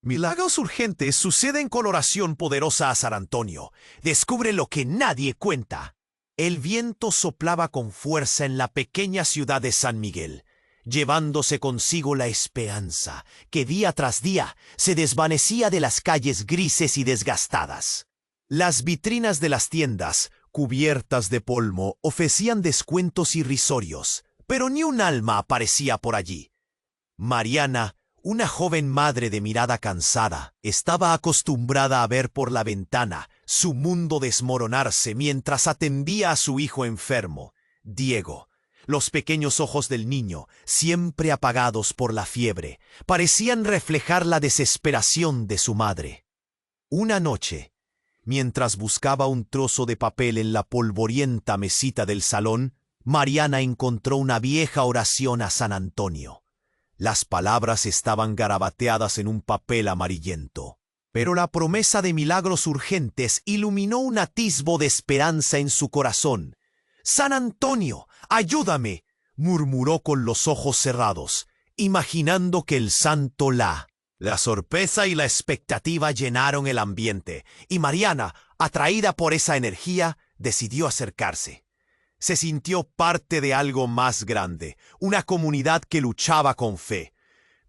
Milagros urgentes suceden con oración poderosa a San Antonio. Descubre lo que nadie cuenta. El viento soplaba con fuerza en la pequeña ciudad de San Miguel, llevándose consigo la esperanza que día tras día se desvanecía de las calles grises y desgastadas. Las vitrinas de las tiendas, cubiertas de polvo, ofrecían descuentos irrisorios, pero ni un alma aparecía por allí. Mariana, una joven madre de mirada cansada, estaba acostumbrada a ver por la ventana su mundo desmoronarse mientras atendía a su hijo enfermo, Diego. Los pequeños ojos del niño, siempre apagados por la fiebre, parecían reflejar la desesperación de su madre. Una noche, mientras buscaba un trozo de papel en la polvorienta mesita del salón, Mariana encontró una vieja oración a San Antonio. Las palabras estaban garabateadas en un papel amarillento, pero la promesa de milagros urgentes iluminó un atisbo de esperanza en su corazón. «San Antonio, ayúdame», murmuró con los ojos cerrados, imaginando que el santo la... La sorpresa y la expectativa llenaron el ambiente, y Mariana, atraída por esa energía, decidió acercarse. Se sintió parte de algo más grande, una comunidad que luchaba con fe.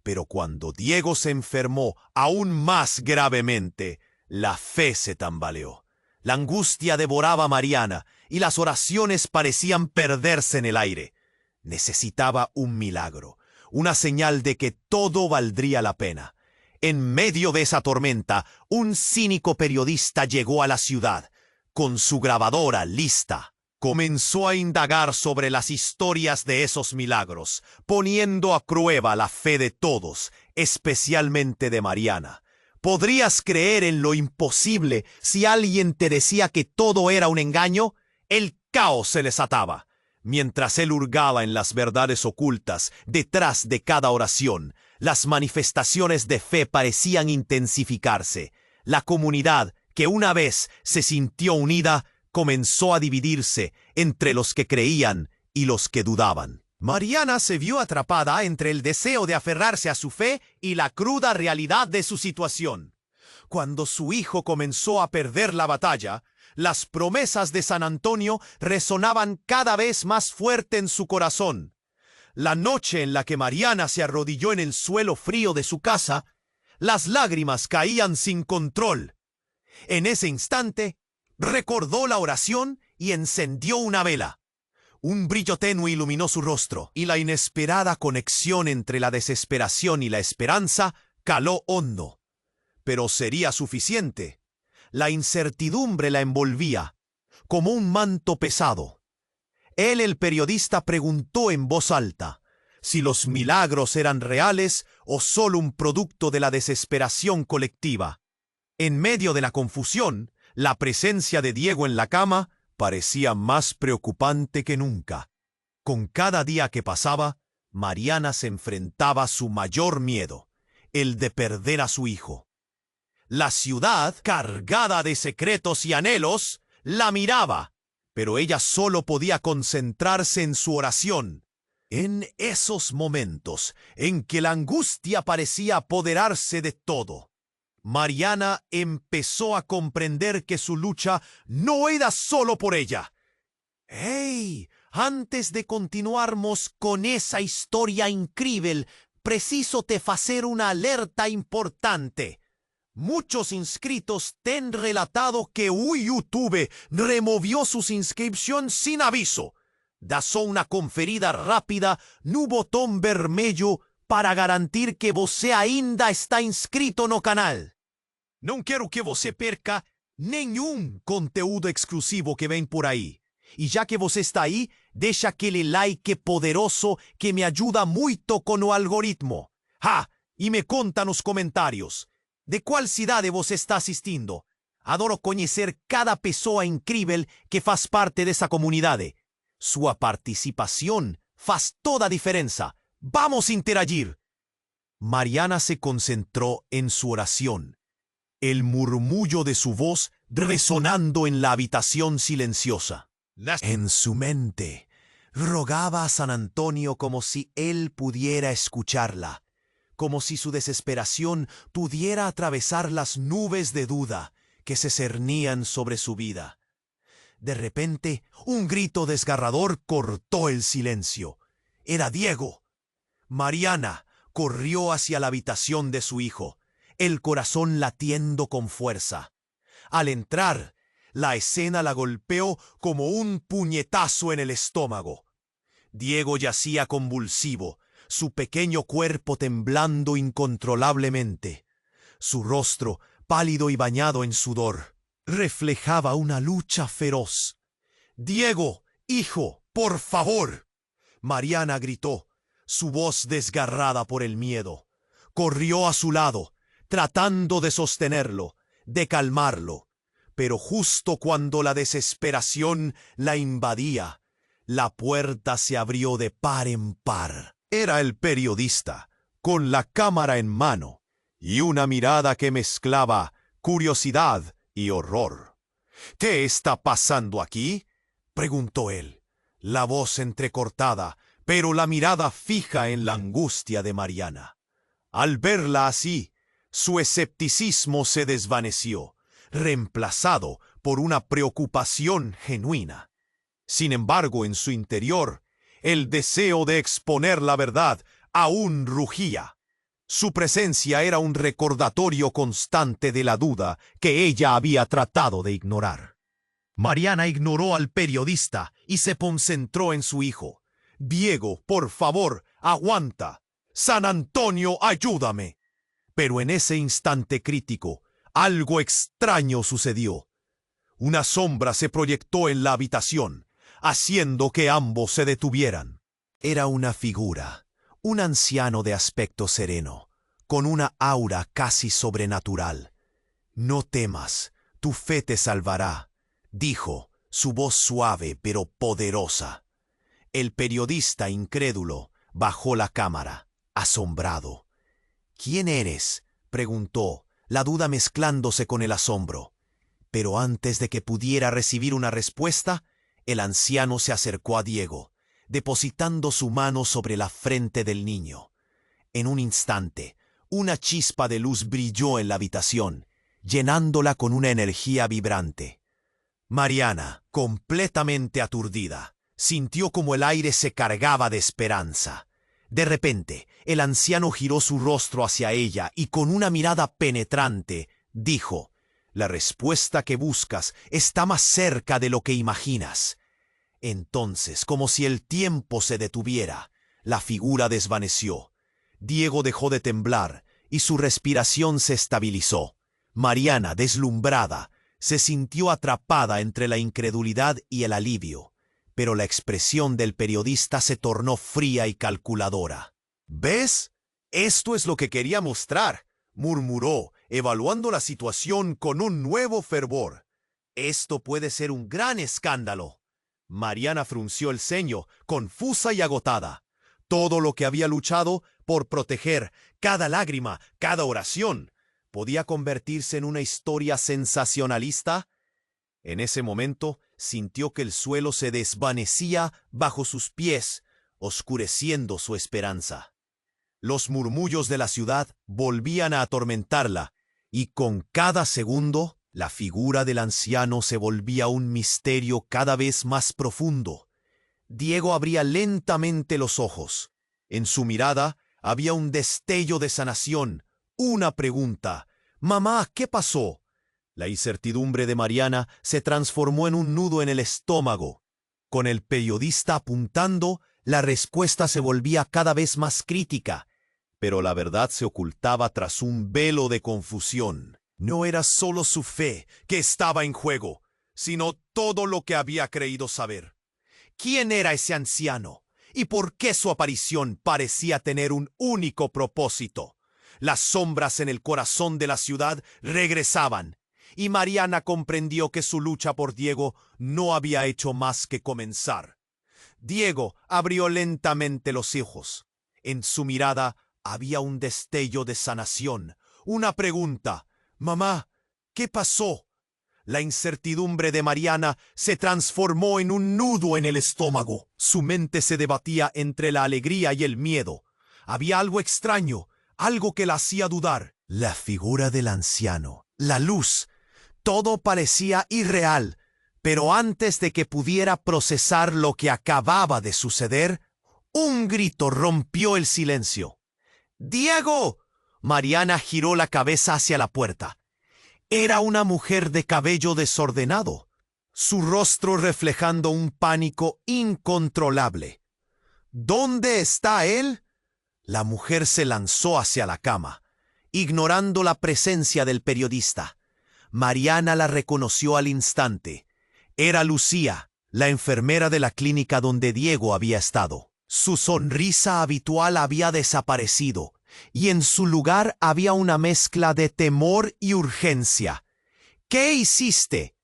Pero cuando Diego se enfermó aún más gravemente, la fe se tambaleó. La angustia devoraba a Mariana y las oraciones parecían perderse en el aire. Necesitaba un milagro, una señal de que todo valdría la pena. En medio de esa tormenta, un cínico periodista llegó a la ciudad, con su grabadora lista. Comenzó a indagar sobre las historias de esos milagros, poniendo a prueba la fe de todos, especialmente de Mariana. ¿Podrías creer en lo imposible si alguien te decía que todo era un engaño? El caos se desataba. Mientras él hurgaba en las verdades ocultas detrás de cada oración, las manifestaciones de fe parecían intensificarse. La comunidad, que una vez se sintió unida, comenzó a dividirse entre los que creían y los que dudaban. Mariana se vio atrapada entre el deseo de aferrarse a su fe y la cruda realidad de su situación. Cuando su hijo comenzó a perder la batalla, las promesas de San Antonio resonaban cada vez más fuerte en su corazón. La noche en la que Mariana se arrodilló en el suelo frío de su casa, las lágrimas caían sin control. En ese instante, recordó la oración y encendió una vela. Un brillo tenue iluminó su rostro, y la inesperada conexión entre la desesperación y la esperanza caló hondo. Pero sería suficiente. La incertidumbre la envolvía, como un manto pesado. Él, el periodista, preguntó en voz alta si los milagros eran reales o solo un producto de la desesperación colectiva. En medio de la confusión, la presencia de Diego en la cama parecía más preocupante que nunca. Con cada día que pasaba, Mariana se enfrentaba a su mayor miedo, el de perder a su hijo. La ciudad, cargada de secretos y anhelos, la miraba, pero ella solo podía concentrarse en su oración. En esos momentos en que la angustia parecía apoderarse de todo, Mariana empezó a comprender que su lucha no era solo por ella. ¡Hey! Antes de continuarmos con esa historia increíble, preciso te hacer una alerta importante. Muchos inscritos te han relatado que YouTube removió sus inscripciones sin aviso. Dasó una conferida rápida no botón vermelho para garantir que você ainda está inscrito no canal. Não quero que você perca nenhum conteúdo exclusivo que vem por aí. E já que você está aí, deixa aquele like poderoso que me ajuda muito com o algoritmo. E me conta nos comentários. De qual cidade você está assistindo? Adoro conhecer cada pessoa incrível que faz parte dessa comunidade. Sua participación faz toda a diferença. ¡Vamos a interagir! Mariana se concentró en su oración, el murmullo de su voz resonando en la habitación silenciosa. En su mente, rogaba a San Antonio como si él pudiera escucharla, como si su desesperación pudiera atravesar las nubes de duda que se cernían sobre su vida. De repente, un grito desgarrador cortó el silencio. Era Diego. Mariana corrió hacia la habitación de su hijo, el corazón latiendo con fuerza. Al entrar, la escena la golpeó como un puñetazo en el estómago. Diego yacía convulsivo, su pequeño cuerpo temblando incontrolablemente. Su rostro, pálido y bañado en sudor, reflejaba una lucha feroz. «Diego, hijo, por favor», Mariana gritó, su voz desgarrada por el miedo. Corrió a su lado, tratando de sostenerlo, de calmarlo. Pero justo cuando la desesperación la invadía, la puerta se abrió de par en par. Era el periodista, con la cámara en mano, y una mirada que mezclaba curiosidad y horror. «¿Qué está pasando aquí?», preguntó él, la voz entrecortada, pero la mirada fija en la angustia de Mariana. Al verla así, su escepticismo se desvaneció, reemplazado por una preocupación genuina. Sin embargo, en su interior, el deseo de exponer la verdad aún rugía. Su presencia era un recordatorio constante de la duda que ella había tratado de ignorar. Mariana ignoró al periodista y se concentró en su hijo. «Diego, por favor, aguanta. San Antonio, ayúdame». Pero en ese instante crítico, algo extraño sucedió. Una sombra se proyectó en la habitación, haciendo que ambos se detuvieran. Era una figura, un anciano de aspecto sereno, con una aura casi sobrenatural. «No temas, tu fe te salvará», dijo, su voz suave pero poderosa. El periodista, incrédulo, bajó la cámara, asombrado. «¿Quién eres?», preguntó, la duda mezclándose con el asombro. Pero antes de que pudiera recibir una respuesta, el anciano se acercó a Diego, depositando su mano sobre la frente del niño. En un instante, una chispa de luz brilló en la habitación, llenándola con una energía vibrante. Mariana, completamente aturdida, sintió como el aire se cargaba de esperanza. De repente, el anciano giró su rostro hacia ella y con una mirada penetrante dijo: «La respuesta que buscas está más cerca de lo que imaginas». Entonces, como si el tiempo se detuviera, la figura desvaneció. Diego dejó de temblar y su respiración se estabilizó. Mariana, deslumbrada, se sintió atrapada entre la incredulidad y el alivio, pero la expresión del periodista se tornó fría y calculadora. «¿Ves? Esto es lo que quería mostrar», murmuró, evaluando la situación con un nuevo fervor. «Esto puede ser un gran escándalo». Mariana frunció el ceño, confusa y agotada. Todo lo que había luchado por proteger, cada lágrima, cada oración, ¿podía convertirse en una historia sensacionalista? En ese momento sintió que el suelo se desvanecía bajo sus pies, oscureciendo su esperanza. Los murmullos de la ciudad volvían a atormentarla, y con cada segundo la figura del anciano se volvía un misterio cada vez más profundo. Diego abría lentamente los ojos. En su mirada había un destello de sanación, una pregunta: «Mamá, ¿qué pasó?». La incertidumbre de Mariana se transformó en un nudo en el estómago. Con el periodista apuntando, la respuesta se volvía cada vez más crítica, pero la verdad se ocultaba tras un velo de confusión. No era solo su fe que estaba en juego, sino todo lo que había creído saber. ¿Quién era ese anciano? ¿Y por qué su aparición parecía tener un único propósito? Las sombras en el corazón de la ciudad regresaban, y Mariana comprendió que su lucha por Diego no había hecho más que comenzar. Diego abrió lentamente los ojos. En su mirada había un destello de sanación, una pregunta: «Mamá, ¿qué pasó?». La incertidumbre de Mariana se transformó en un nudo en el estómago. Su mente se debatía entre la alegría y el miedo. Había algo extraño, algo que la hacía dudar. La figura del anciano, la luz, todo parecía irreal, pero antes de que pudiera procesar lo que acababa de suceder, un grito rompió el silencio. ¡Diego! Mariana giró la cabeza hacia la puerta. Era una mujer de cabello desordenado, su rostro reflejando un pánico incontrolable. ¿Dónde está él? La mujer se lanzó hacia la cama, ignorando la presencia del periodista. Mariana la reconoció al instante. Era Lucía, la enfermera de la clínica donde Diego había estado. Su sonrisa habitual había desaparecido, y en su lugar había una mezcla de temor y urgencia. ¿Qué hiciste?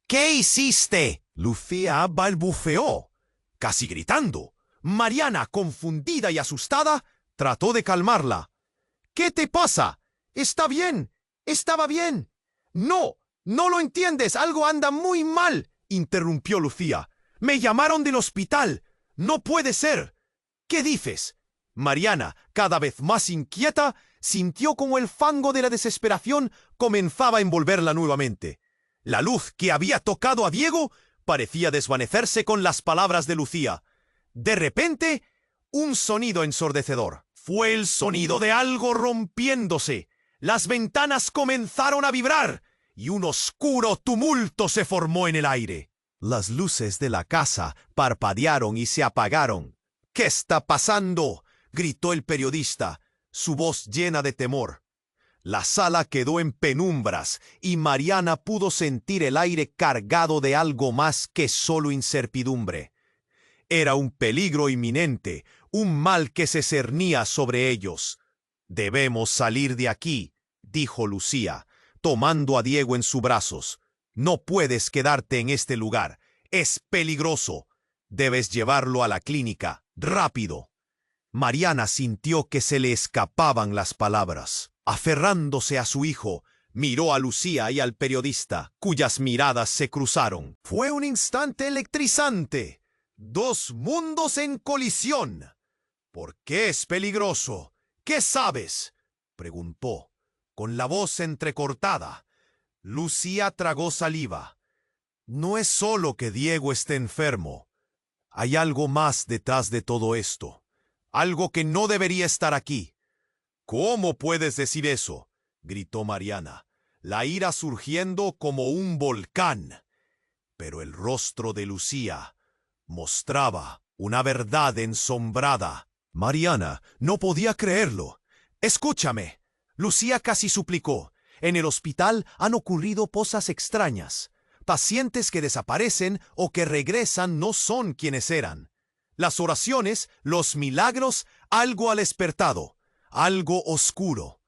¿Qué hiciste? Lucía balbuceó, casi gritando. Mariana, confundida y asustada, trató de calmarla. ¿Qué te pasa? Está bien. Estaba bien. No, no lo entiendes. Algo anda muy mal, interrumpió Lucía. Me llamaron del hospital. No puede ser. ¿Qué dices? Mariana, cada vez más inquieta, sintió como el fango de la desesperación comenzaba a envolverla nuevamente. La luz que había tocado a Diego parecía desvanecerse con las palabras de Lucía. De repente, un sonido ensordecedor. Fue el sonido de algo rompiéndose. Las ventanas comenzaron a vibrar y un oscuro tumulto se formó en el aire. Las luces de la casa parpadearon y se apagaron. ¿Qué está pasando?, gritó el periodista, su voz llena de temor. La sala quedó en penumbras y Mariana pudo sentir el aire cargado de algo más que solo incertidumbre. Era un peligro inminente, un mal que se cernía sobre ellos. «Debemos salir de aquí», dijo Lucía, tomando a Diego en sus brazos. «No puedes quedarte en este lugar. Es peligroso. Debes llevarlo a la clínica. ¡Rápido!». Mariana sintió que se le escapaban las palabras. Aferrándose a su hijo, miró a Lucía y al periodista, cuyas miradas se cruzaron. Fue un instante electrizante. Dos mundos en colisión. «¿Por qué es peligroso? ¿Qué sabes?», preguntó, con la voz entrecortada. Lucía tragó saliva. «No es solo que Diego esté enfermo. Hay algo más detrás de todo esto. Algo que no debería estar aquí». «¿Cómo puedes decir eso?», gritó Mariana, la ira surgiendo como un volcán. Pero el rostro de Lucía mostraba una verdad ensombrada. Mariana no podía creerlo. «Escúchame», Lucía casi suplicó. «En el hospital han ocurrido cosas extrañas. Pacientes que desaparecen o que regresan no son quienes eran. Las oraciones, los milagros, algo ha despertado, algo oscuro».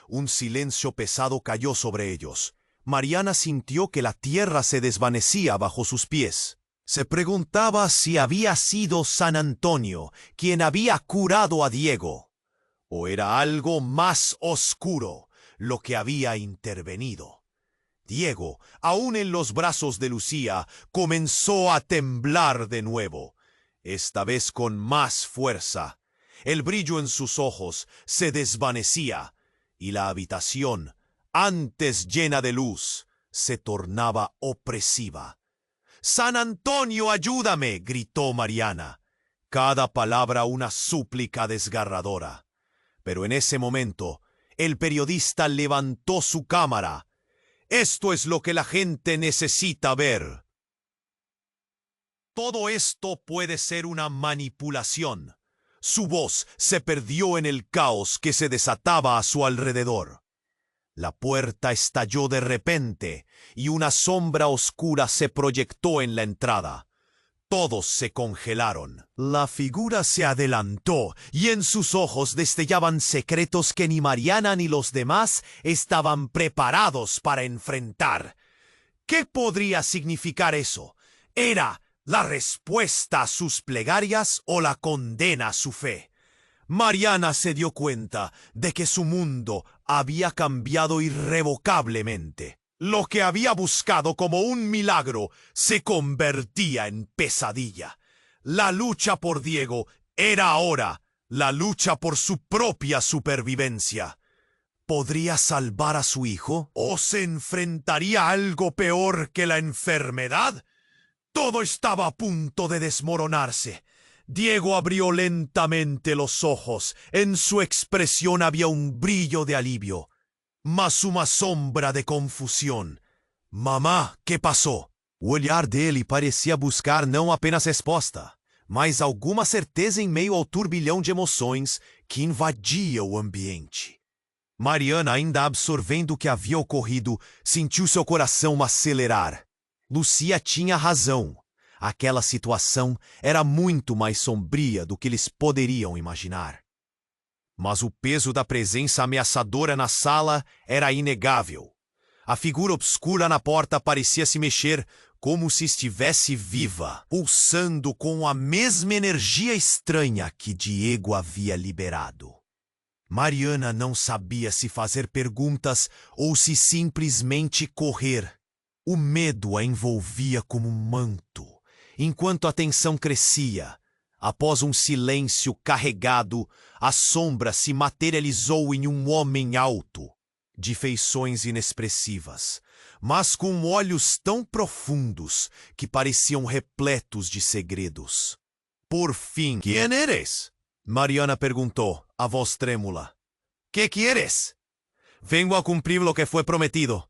Un silencio pesado cayó sobre ellos. Mariana sintió que la tierra se desvanecía bajo sus pies. Se preguntaba si había sido San Antonio quien había curado a Diego, o era algo más oscuro lo que había intervenido. Diego, aún en los brazos de Lucía, comenzó a temblar de nuevo, esta vez con más fuerza. El brillo en sus ojos se desvanecía y la habitación, antes llena de luz, se tornaba opresiva. «¡San Antonio, ayúdame!», gritó Mariana, cada palabra una súplica desgarradora. Pero en ese momento, el periodista levantó su cámara. «Esto es lo que la gente necesita ver». «Todo esto puede ser una manipulación». Su voz se perdió en el caos que se desataba a su alrededor. La puerta estalló de repente y una sombra oscura se proyectó en la entrada. Todos se congelaron. La figura se adelantó y en sus ojos destellaban secretos que ni Mariana ni los demás estaban preparados para enfrentar. ¿Qué podría significar eso? ¿Era la respuesta a sus plegarias o la condena a su fe? Mariana se dio cuenta de que su mundo había cambiado irrevocablemente. Lo que había buscado como un milagro se convertía en pesadilla. La lucha por Diego era ahora la lucha por su propia supervivencia. ¿Podría salvar a su hijo? ¿O se enfrentaría a algo peor que la enfermedad? Todo estaba a punto de desmoronarse. Diego abrió lentamente los ojos. En su expresión había un brillo de alivio, mas uma sombra de confusión. Mamá, ¿qué pasó? O olhar dele parecia buscar não apenas resposta, mas alguma certeza em meio ao turbilhão de emoções que invadia o ambiente. Mariana, ainda absorvendo o que havia ocorrido, sentiu seu coração acelerar. Lucia tinha razão. Aquela situação era muito mais sombria do que eles poderiam imaginar. Mas o peso da presença ameaçadora na sala era inegável. A figura obscura na porta parecia se mexer como se estivesse viva, pulsando com a mesma energia estranha que Diego havia liberado. Mariana não sabia se fazer perguntas ou se simplesmente correr. O medo a envolvia como um manto. Enquanto a tensão crescia, após um silêncio carregado, a sombra se materializou em um homem alto, de feições inexpressivas, mas com olhos tão profundos que pareciam repletos de segredos. Por fim, ¿Quién eres? Mariana perguntou, a voz trêmula. ¿Qué quieres? Vengo a cumprir lo que foi prometido,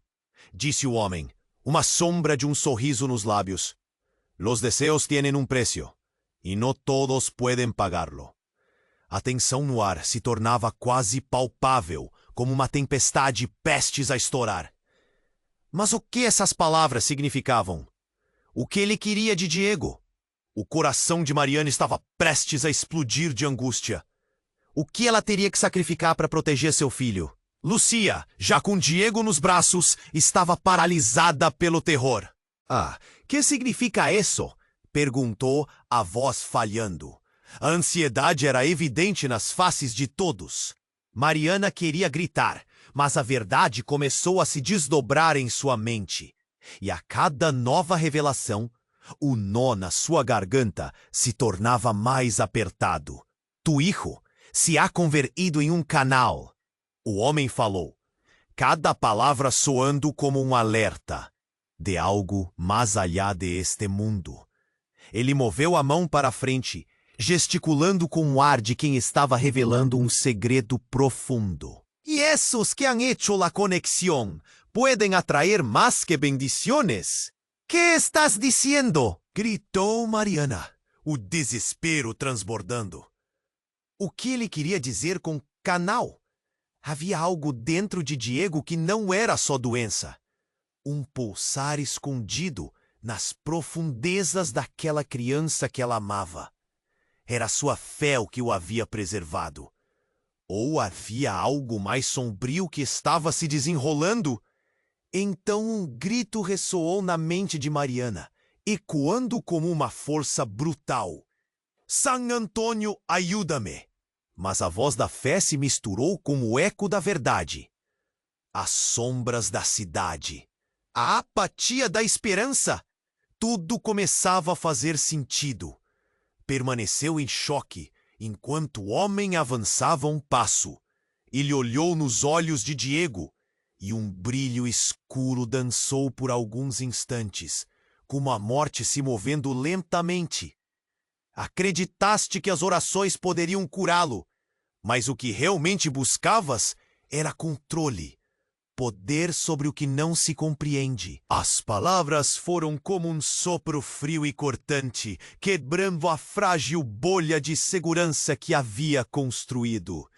disse o homem, uma sombra de um sorriso nos lábios. Los deseos tienen un precio, e no todos pueden pagarlo. A tensão no ar se tornava quase palpável, como uma tempestade prestes a estourar. Mas o que essas palavras significavam? O que ele queria de Diego? O coração de Mariana estava prestes a explodir de angústia. O que ela teria que sacrificar para proteger seu filho? Lucia, já com Diego nos braços, estava paralisada pelo terror. Ah, que significa isso? Perguntou, a voz falhando. A ansiedade era evidente nas faces de todos. Mariana queria gritar, mas a verdade começou a se desdobrar em sua mente. E a cada nova revelação, o nó na sua garganta se tornava mais apertado. Tu hijo se ha convertido em um canal. O homem falou, cada palavra soando como um alerta de algo mais allá de este mundo. Ele moveu a mão para a frente, gesticulando com o ar de quem estava revelando um segredo profundo. E esses que han hecho la conexión pueden atraer más que bendiciones. ¿Qué estás diciendo? Gritou Mariana, o desespero transbordando. O que ele queria dizer com canal? Havia algo dentro de Diego que não era só doença. Um pulsar escondido nas profundezas daquela criança que ela amava. Era sua fé o que o havia preservado. Ou havia algo mais sombrio que estava se desenrolando? Então um grito ressoou na mente de Mariana, ecoando como uma força brutal. San Antônio, ajuda-me! Mas a voz da fé se misturou com o eco da verdade. As sombras da cidade. A apatia da esperança. Tudo começava a fazer sentido. Permaneceu em choque, enquanto o homem avançava um passo. Ele olhou nos olhos de Diego, e um brilho escuro dançou por alguns instantes, como a morte se movendo lentamente. Acreditaste que as orações poderiam curá-lo, mas o que realmente buscavas era controle, poder sobre o que não se compreende. As palavras foram como um sopro frio e cortante, quebrando a frágil bolha de segurança que havia construído.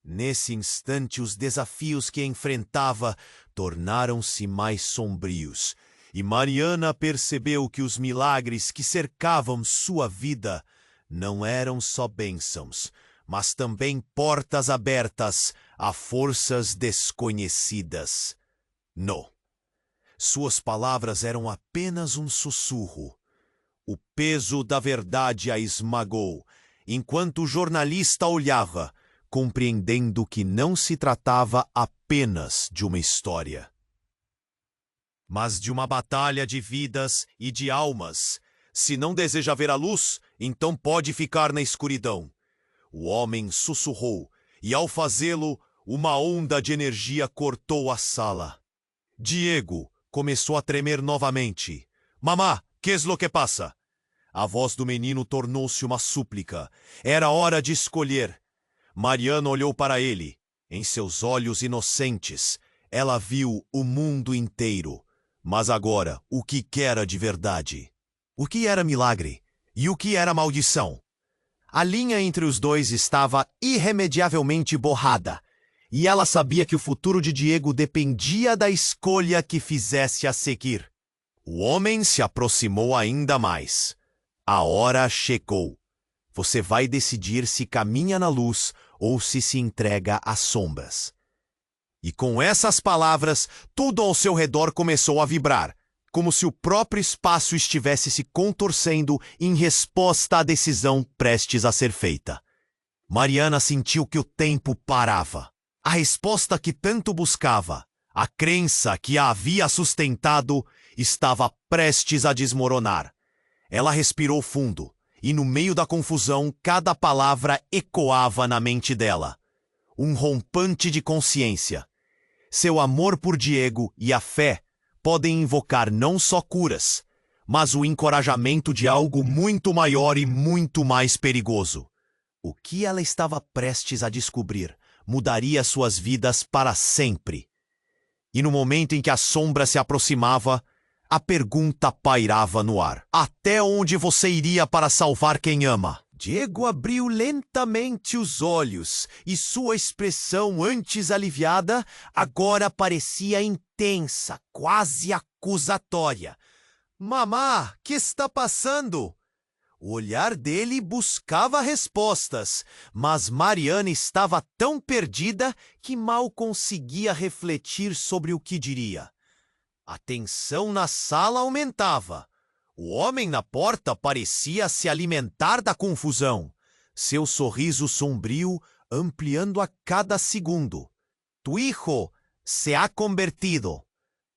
Nesse instante, os desafios que enfrentava tornaram-se mais sombrios, e Mariana percebeu que os milagres que cercavam sua vida não eram só bênçãos, mas também portas abertas a forças desconhecidas. Não. Suas palavras eram apenas um sussurro. O peso da verdade a esmagou, enquanto o jornalista olhava, compreendendo que não se tratava apenas de uma história, mas de uma batalha de vidas e de almas. Se não deseja ver a luz, então pode ficar na escuridão. O homem sussurrou, e ao fazê-lo, uma onda de energia cortou a sala. Diego começou a tremer novamente. Mamá, que es lo que passa? A voz do menino tornou-se uma súplica. Era hora de escolher. Mariana olhou para ele. Em seus olhos inocentes, ela viu o mundo inteiro. Mas agora, o que era de verdade? O que era milagre? E o que era maldição? A linha entre os dois estava irremediavelmente borrada, e ela sabia que o futuro de Diego dependia da escolha que fizesse a seguir. O homem se aproximou ainda mais. A hora chegou. Você vai decidir se caminha na luz ou se entrega às sombras. E com essas palavras, tudo ao seu redor começou a vibrar, como se o próprio espaço estivesse se contorcendo em resposta à decisão prestes a ser feita. Mariana sentiu que o tempo parava. A resposta que tanto buscava, a crença que a havia sustentado, estava prestes a desmoronar. Ela respirou fundo, e no meio da confusão, cada palavra ecoava na mente dela. Um rompante de consciência. Seu amor por Diego e a fé podem invocar não só curas, mas o encorajamento de algo muito maior e muito mais perigoso. O que ela estava prestes a descobrir mudaria suas vidas para sempre. E no momento em que a sombra se aproximava, a pergunta pairava no ar. Até onde você iria para salvar quem ama? Diego abriu lentamente os olhos e sua expressão antes aliviada agora parecia intensa, quase acusatória. Mamá, que está passando? O olhar dele buscava respostas, mas Mariana estava tão perdida que mal conseguia refletir sobre o que diria. A tensão na sala aumentava. O homem na porta parecia se alimentar da confusão, seu sorriso sombrio ampliando a cada segundo. Tu hijo se ha convertido,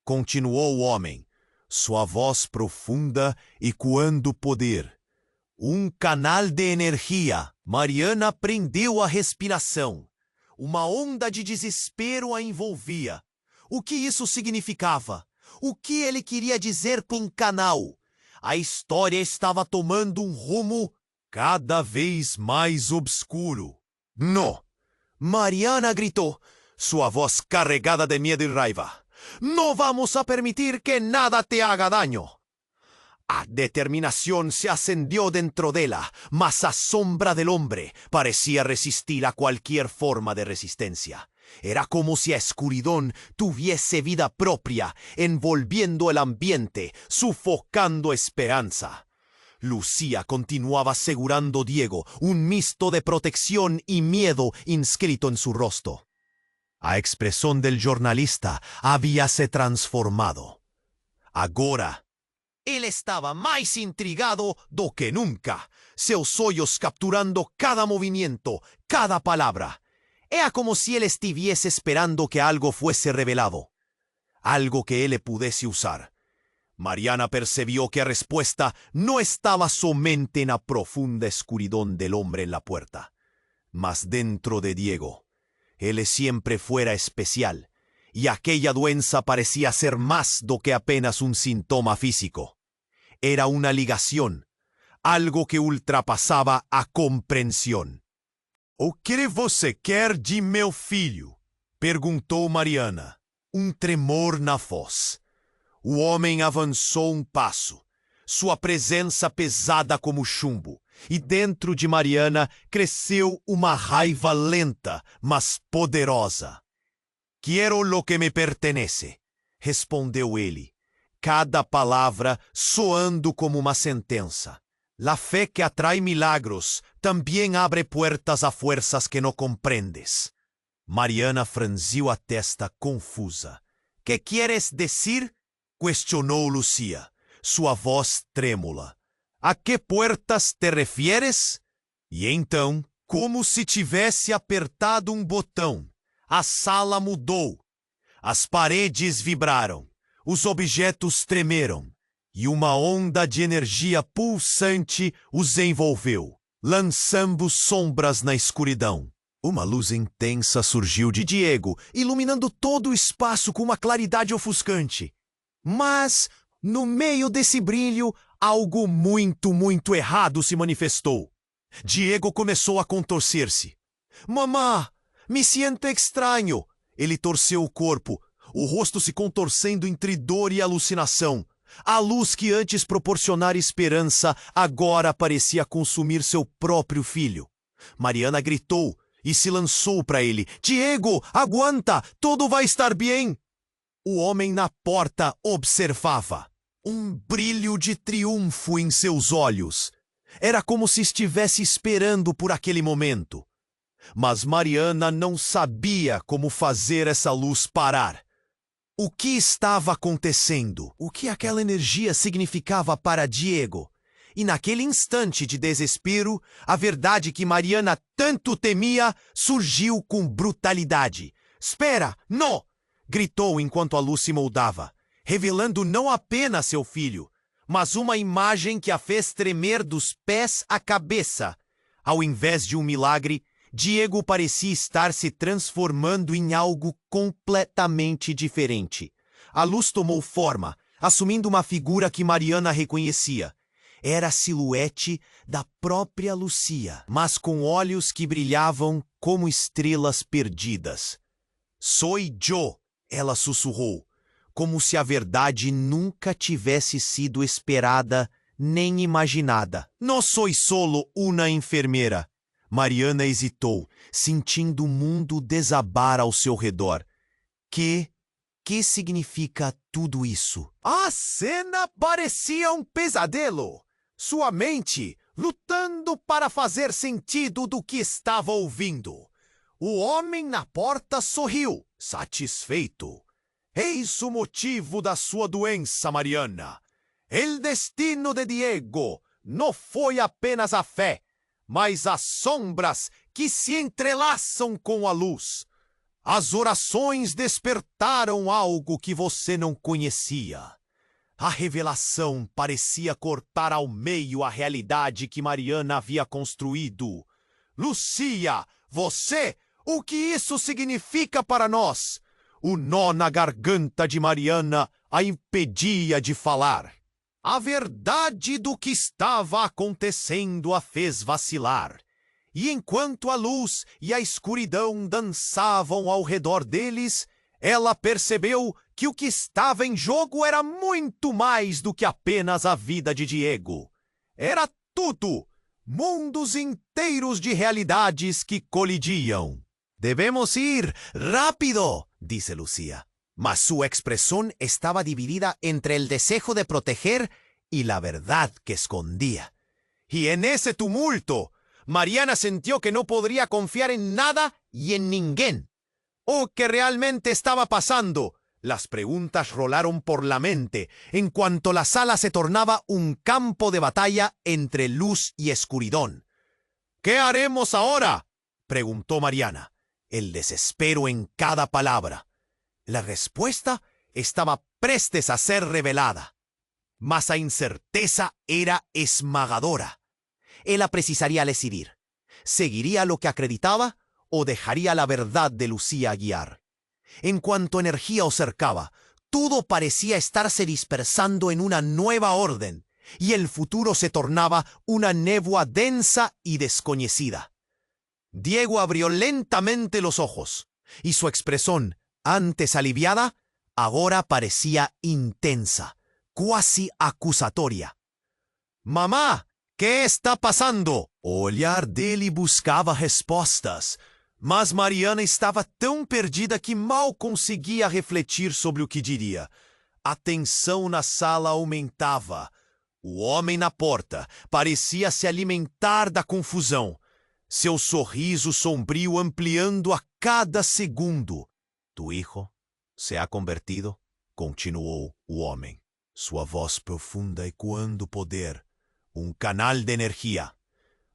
continuou o homem, sua voz profunda ecoando poder. Um canal de energia. Mariana prendeu a respiração. Uma onda de desespero a envolvia. O que isso significava? O que ele queria dizer com canal? A história estava tomando um rumo cada vez mais obscuro. Não! Mariana gritou, sua voz carregada de medo e raiva. Não vamos a permitir que nada te haga daño. A determinación se ascendió dentro de ella, mas la sombra del hombre parecía resistir a cualquier forma de resistencia. Era como si a escuridón tuviese vida propia, envolviendo el ambiente, sufocando esperanza. Lucía continuaba asegurando Diego, un mixto de protección y miedo inscrito en su rostro. A expresión del jornalista habíase transformado. Agora, ele estava mais intrigado do que nunca, seus olhos capturando cada movimiento, cada palabra. Era como si él estuviese esperando que algo fuese revelado, algo que él pudiese usar. Mariana percibió que la respuesta no estaba somente en la profunda escuridón del hombre en la puerta, mas dentro de Diego. Él siempre fuera especial, y aquella doença parecía ser más do que apenas un síntoma físico. Era una ligación, algo que ultrapasaba a comprensión. O que você quer de meu filho? Perguntou Mariana, tremor na voz. O homem avançou passo, sua presença pesada como chumbo, e dentro de Mariana cresceu uma raiva lenta, mas poderosa. Quiero lo que me pertenece, respondeu ele, cada palavra soando como uma sentença. La fe que atrae milagros también abre puertas a fuerzas que no comprendes. Mariana franziu a testa confusa. ¿Qué quieres decir? Cuestionou Lucía, sua voz trêmula. A que puertas te refieres? E então, como se tivesse apertado um botão, a sala mudou. As paredes vibraram, os objetos tremeram. E uma onda de energia pulsante os envolveu. lançando sombras na escuridão. Uma luz intensa surgiu de Diego, iluminando todo o espaço com uma claridade ofuscante. Mas, no meio desse brilho, algo muito errado se manifestou. Diego começou a contorcer-se. Mamá, me sinto estranho. Ele torceu o corpo, o rosto se contorcendo entre dor e alucinação. A luz que antes proporcionara esperança agora parecia consumir seu próprio filho. Mariana gritou e se lançou para ele. Diego, aguanta! Tudo vai estar bem! O homem na porta observava. Um brilho de triunfo em seus olhos. Era como se estivesse esperando por aquele momento. Mas Mariana não sabia como fazer essa luz parar. O que estava acontecendo? O que aquela energia significava para Diego? E naquele instante de desespero, a verdade que Mariana tanto temia surgiu com brutalidade. Espera, não! Gritou enquanto a luz se moldava, revelando não apenas seu filho, mas uma imagem que a fez tremer dos pés à cabeça. Ao invés de um milagre, Diego parecia estar se transformando em algo completamente diferente. A luz tomou forma, assumindo uma figura que Mariana reconhecia. Era a silhuete da própria Lucia, mas com olhos que brilhavam como estrelas perdidas. Soy yo, ela sussurrou, como se a verdade nunca tivesse sido esperada nem imaginada. Não soy solo una enfermeira. Mariana hesitou, sentindo o mundo desabar ao seu redor. Que significa tudo isso? A cena parecia um pesadelo. Sua mente lutando para fazer sentido do que estava ouvindo. O homem na porta sorriu, satisfeito. Eis o motivo da sua doença, Mariana. El destino de Diego não foi apenas a fé, mas as sombras que se entrelaçam com a luz. As orações despertaram algo que você não conhecia. A revelação parecia cortar ao meio a realidade que Mariana havia construído. Lucia, você, o que isso significa para nós? O nó na garganta de Mariana a impedia de falar. A verdade do que estava acontecendo a fez vacilar. E enquanto a luz e a escuridão dançavam ao redor deles, ela percebeu que o que estava em jogo era muito mais do que apenas a vida de Diego. Era tudo, mundos inteiros de realidades que colidiam. Devemos ir rápido, disse Lucia. Mas su expresión estaba dividida entre el deseo de proteger y la verdad que escondía. Y en ese tumulto, Mariana sintió que no podría confiar en nada y en ninguém. ¿O qué realmente estaba pasando? Las preguntas rolaron por la mente en cuanto la sala se tornaba un campo de batalla entre luz y escuridón. ¿Qué haremos ahora?, preguntó Mariana, el desespero en cada palabra. La respuesta estaba prestes a ser revelada, mas la incerteza era esmagadora. Ella precisaría decidir. ¿Seguiría lo que acreditaba o dejaría la verdad de Lucía guiar? En cuanto energía os cercaba, todo parecía estarse dispersando en una nueva orden, y el futuro se tornaba una nebua densa y desconocida. Diego abrió lentamente los ojos, y su expresión, antes aliviada, ahora parecía intensa, cuasi acusatoria. «Mamá, ¿qué está pasando?» O olhar dele buscava respostas, mas Mariana estava tão perdida que mal conseguia refletir sobre o que diria. A tensão na sala aumentava. O homem na porta parecia se alimentar da confusão, seu sorriso sombrio ampliando a cada segundo. «Tu hijo se ha convertido?» continuou o homem, sua voz profunda ecoando poder, canal de energia.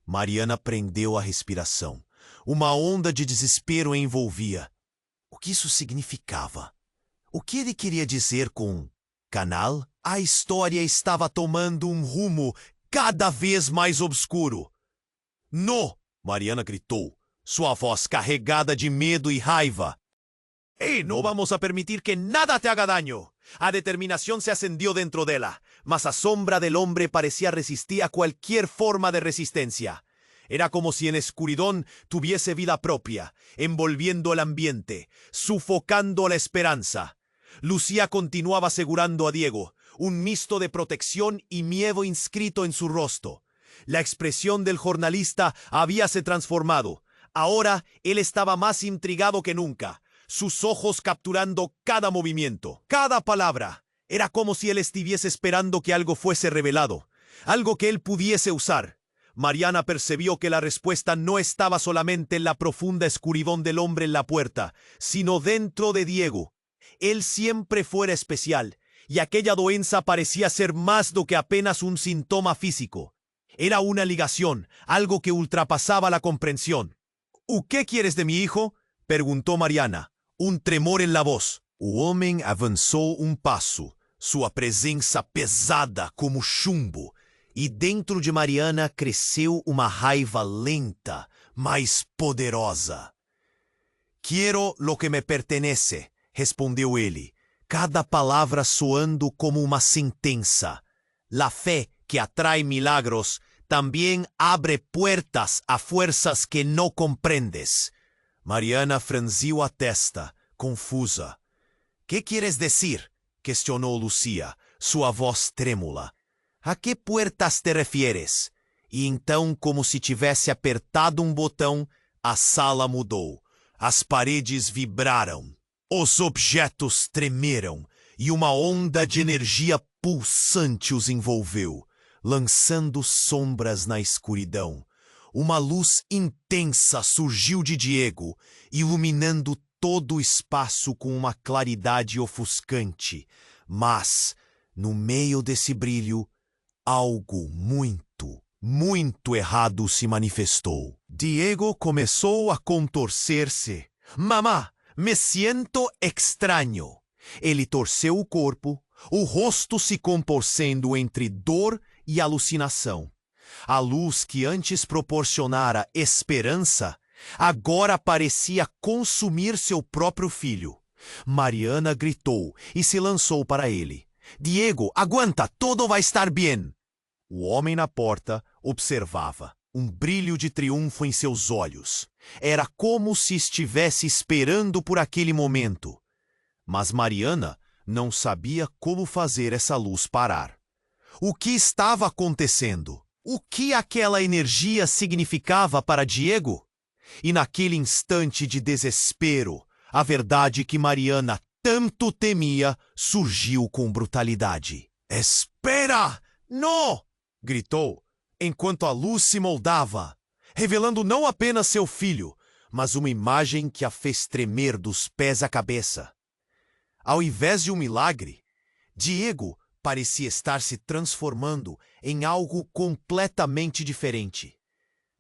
Mariana prendeu a respiração. Uma onda de desespero a envolvia. O que isso significava? O que ele queria dizer com canal? A história estava tomando um rumo cada vez mais obscuro. "No!" Mariana gritou, sua voz carregada de medo y raiva. ¡Hey, no vamos a permitir que nada te haga daño! A determinación se ascendió dentro de ella, mas la sombra del hombre parecía resistir a cualquier forma de resistencia. Era como si en escuridón tuviese vida propia, envolviendo el ambiente, sufocando la esperanza. Lucía continuaba asegurando a Diego, un mixto de protección y miedo inscrito en su rostro. La expresión del jornalista habíase transformado. Ahora él estaba más intrigado que nunca, sus ojos capturando cada movimiento, cada palabra. Era como si él estuviese esperando que algo fuese revelado, algo que él pudiese usar. Mariana percibió que la respuesta no estaba solamente en la profunda escuridón del hombre en la puerta, sino dentro de Diego. Él siempre fuera especial, y aquella doença parecía ser más do que apenas un síntoma físico. Era una ligación, algo que ultrapasaba la comprensión. ¿O qué quieres de mi hijo?, perguntó Mariana, un tremor en la voz. O homem avançou passo, sua presença pesada como chumbo, e dentro de Mariana cresceu uma raiva lenta, mas poderosa. "Quiero lo que me pertenece", respondeu ele, cada palavra soando como uma sentença. La fé que atrai milagros también abre puertas a fuerzas que no comprendes. Mariana franziu a testa, confusa. ¿Qué quieres decir?, questionó Lucía, sua voz trêmula. "A que puertas te refieres?" E então, como se tivesse apertado botão, a sala mudou. As paredes vibraram. Os objetos tremeram, e uma onda de energia pulsante os envolveu, lançando sombras na escuridão. Uma luz intensa surgiu de Diego, iluminando todo o espaço com uma claridade ofuscante. Mas, no meio desse brilho, algo muito errado se manifestou. Diego começou a contorcer-se. "Mamá, me siento extraño." Ele torceu o corpo, o rosto se comporcendo entre dor e alucinação. A luz que antes proporcionara esperança, agora parecia consumir seu próprio filho. Mariana gritou e se lançou para ele. "Diego, aguanta, todo vai estar bem." O homem na porta observava, brilho de triunfo em seus olhos. Era como se estivesse esperando por aquele momento. Mas Mariana não sabia como fazer essa luz parar. O que estava acontecendo? O que aquela energia significava para Diego? E naquele instante de desespero, a verdade que Mariana tanto temia surgiu com brutalidade. "Espera! Não!" gritou, enquanto a luz se moldava, revelando não apenas seu filho, mas uma imagem que a fez tremer dos pés à cabeça. Ao invés de milagre, Diego parecia estar se transformando em algo completamente diferente.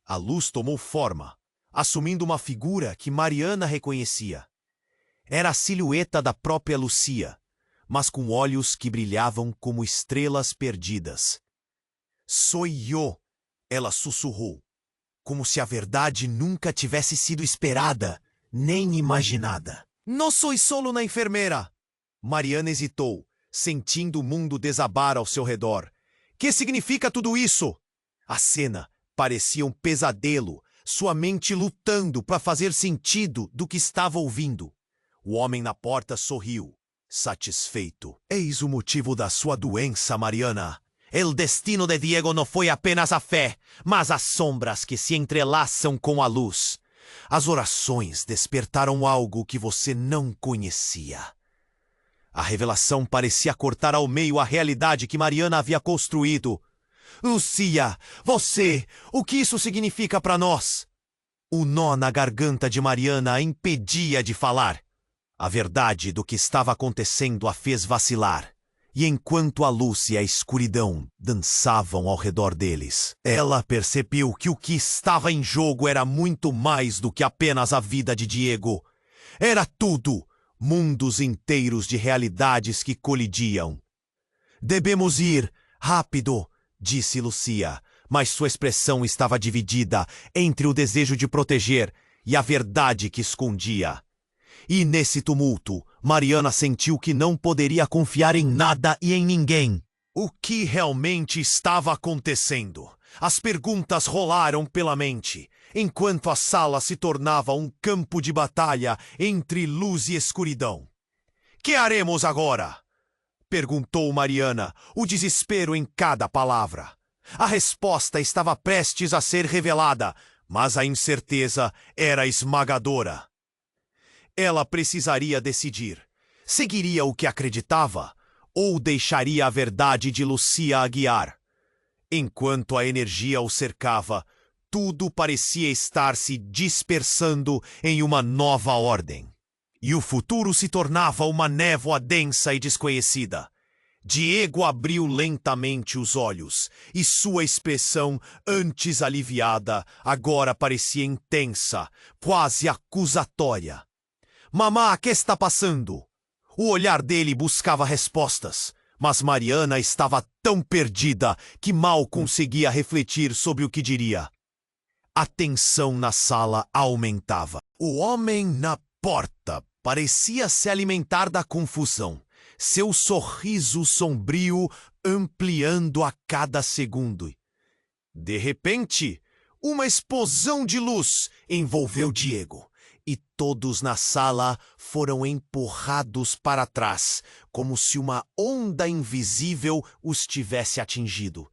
A luz tomou forma, assumindo uma figura que Mariana reconhecia. Era a silhueta da própria Lucía, mas com olhos que brilhavam como estrelas perdidas. "Soy yo", ela sussurrou, como se a verdade nunca tivesse sido esperada, nem imaginada. "Não sou solo na enfermeira." Mariana hesitou, sentindo o mundo desabar ao seu redor. "Que significa tudo isso?" A cena parecia pesadelo, sua mente lutando para fazer sentido do que estava ouvindo. O homem na porta sorriu, satisfeito. "Eis o motivo da sua doença, Mariana. El destino de Diego não foi apenas a fé, mas as sombras que se entrelaçam com a luz. As orações despertaram algo que você não conhecia." A revelação parecia cortar ao meio a realidade que Mariana havia construído. "Lucía, você, o que isso significa para nós?" O nó na garganta de Mariana a impedia de falar. A verdade do que estava acontecendo a fez vacilar. E enquanto a luz e a escuridão dançavam ao redor deles, ela percebeu que o que estava em jogo era muito mais do que apenas a vida de Diego. Era tudo, mundos inteiros de realidades que colidiam. "Devemos ir, rápido", disse Lucía, mas sua expressão estava dividida entre o desejo de proteger e a verdade que escondia. E nesse tumulto, Mariana sentiu que não poderia confiar em nada e em ninguém. O que realmente estava acontecendo? As perguntas rolaram pela mente, enquanto a sala se tornava um campo de batalha entre luz e escuridão. "Que haremos agora?" perguntou Mariana, o desespero em cada palavra. A resposta estava prestes a ser revelada, mas a incerteza era esmagadora. Ela precisaria decidir. Seguiria o que acreditava ou deixaria a verdade de Lucia a guiar? Enquanto a energia o cercava, tudo parecia estar se dispersando em uma nova ordem. E o futuro se tornava uma névoa densa e desconhecida. Diego abriu lentamente os olhos, e sua expressão, antes aliviada, agora parecia intensa, quase acusatória. "Mamá, que está passando?" O olhar dele buscava respostas, mas Mariana estava tão perdida que mal conseguia refletir sobre o que diria. A tensão na sala aumentava. O homem na porta parecia se alimentar da confusão, seu sorriso sombrio ampliando a cada segundo. De repente, uma explosão de luz envolveu Diego, e todos na sala foram empurrados para trás, como se uma onda invisível os tivesse atingido.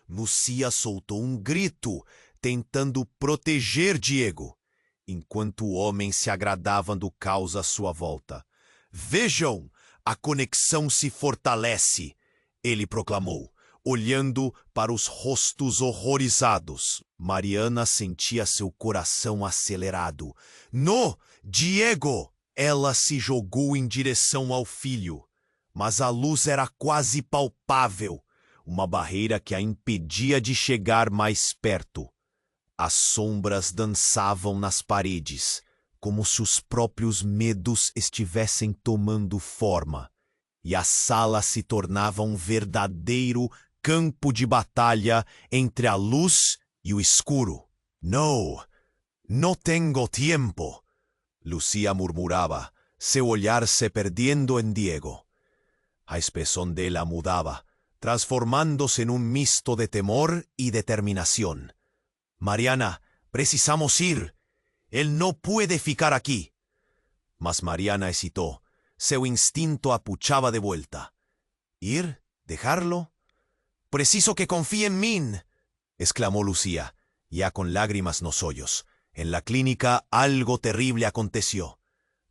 Lucia soltou um grito, tentando proteger Diego, enquanto o homem se agradava do caos à sua volta. "Vejam, a conexão se fortalece", ele proclamou, olhando para os rostos horrorizados. Mariana sentia seu coração acelerado. "No, Diego!" Ela se jogou em direção ao filho, mas a luz era quase palpável, uma barreira que a impedia de chegar mais perto. As sombras dançavam nas paredes, como se os próprios medos estivessem tomando forma, e a sala se tornava um verdadeiro campo de batalha entre a luz e o escuro. No tengo tiempo", Lucia murmurava, seu olhar se perdiendo en Diego. A expresión dela mudaba, transformándose en un misto de temor y determinación. "Mariana, precisamos ir. Él no puede ficar aquí." Mas Mariana hesitó. Seu instinto apuchaba de vuelta. "¿Ir? ¿Dejarlo?" "Preciso que confíe en mí", exclamó Lucía, ya con lágrimas nos ojos. En la clínica algo terrible aconteció.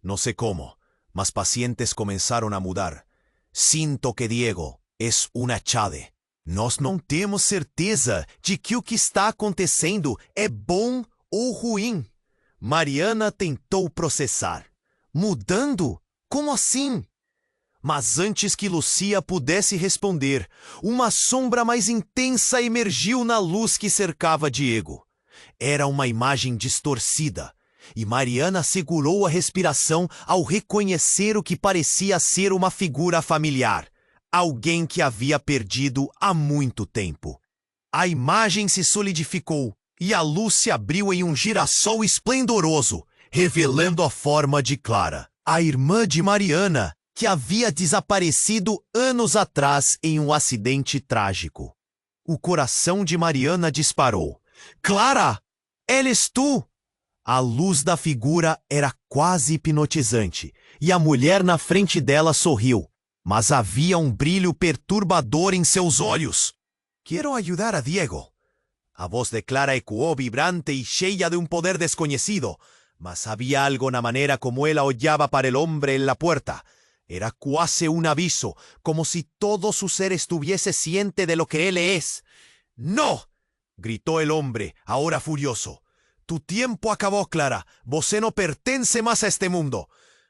No sé cómo, mas pacientes comenzaron a mudar. Sinto que Diego es un achade. Nós não temos certeza de que o que está acontecendo é bom ou ruim. Mariana tentou processar. "Mudando? Como assim?" Mas antes que Lucia pudesse responder, uma sombra mais intensa emergiu na luz que cercava Diego. Era uma imagem distorcida, e Mariana segurou a respiração ao reconhecer o que parecia ser uma figura familiar. Alguém que havia perdido há muito tempo. A imagem se solidificou e a luz se abriu em um girassol esplendoroso, revelando a forma de Clara, a irmã de Mariana, que havia desaparecido anos atrás em um acidente trágico. O coração de Mariana disparou. "Clara, eres tu!" A luz da figura era quase hipnotizante, e a mulher na frente dela sorriu. Mas havia um brilho perturbador em seus olhos. "Quiero ayudar a Diego." A voz de Clara ecoó vibrante y cheia de un poder desconhecido, mas había algo na manera como ela olhaba para el hombre en la puerta. Era quase un aviso, como si todo su ser estuviese ciente de lo que él es. "No!" gritó el hombre, ahora furioso. "Tu tiempo acabó, Clara. Você no pertence más a este mundo."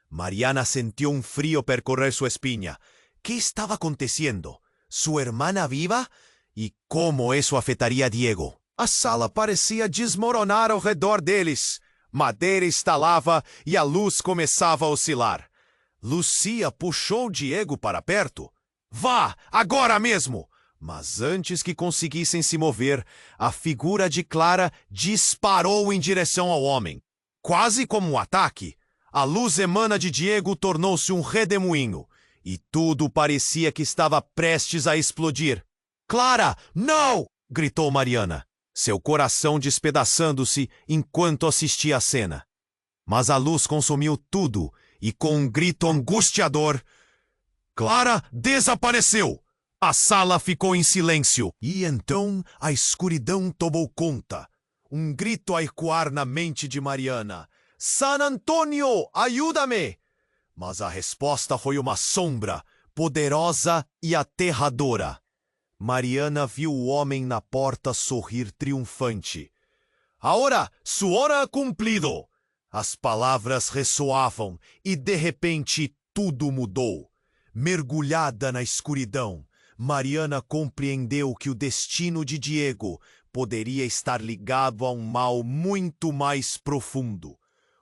Mariana sintió un frío percorrer su espina. ¿Qué estaba aconteciendo? ¿Su hermana viva? ¿Y cómo eso afetaría a Diego? A sala parecia desmoronar ao redor deles. Madeira estalava e a luz começava a oscilar. Lucia puxou Diego para perto. "Vá, agora mesmo!" Mas antes que conseguissem se mover, a figura de Clara disparou em direção ao homem. Quase como um ataque, a luz emana de Diego tornou-se um redemoinho, e tudo parecia que estava prestes a explodir. "Clara, não!" gritou Mariana, seu coração despedaçando-se enquanto assistia a cena. Mas a luz consumiu tudo, e com um grito angustiador, Clara desapareceu! A sala ficou em silêncio. E então a escuridão tomou conta. Um grito a ecoar na mente de Mariana. "San Antonio, ajuda-me!" Mas a resposta foi uma sombra, poderosa e aterradora. Mariana viu o homem na porta sorrir triunfante. "Agora, su hora cumprido!" As palavras ressoavam e, de repente, tudo mudou. Mergulhada na escuridão, Mariana compreendeu que o destino de Diego poderia estar ligado a um mal muito mais profundo.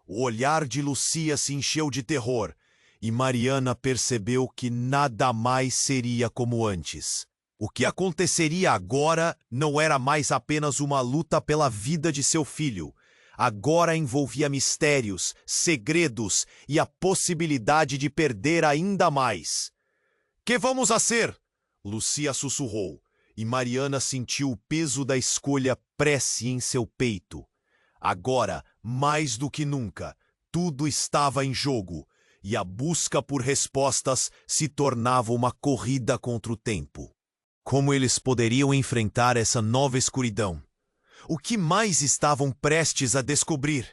O olhar de Lucia se encheu de terror, e Mariana percebeu que nada mais seria como antes. O que aconteceria agora não era mais apenas uma luta pela vida de seu filho. Agora envolvia mistérios, segredos e a possibilidade de perder ainda mais. "Que vamos fazer?" Lucia sussurrou, e Mariana sentiu o peso da escolha prece em seu peito. Agora, mais do que nunca, tudo estava em jogo, e a busca por respostas se tornava uma corrida contra o tempo. Como eles poderiam enfrentar essa nova escuridão? O que mais estavam prestes a descobrir?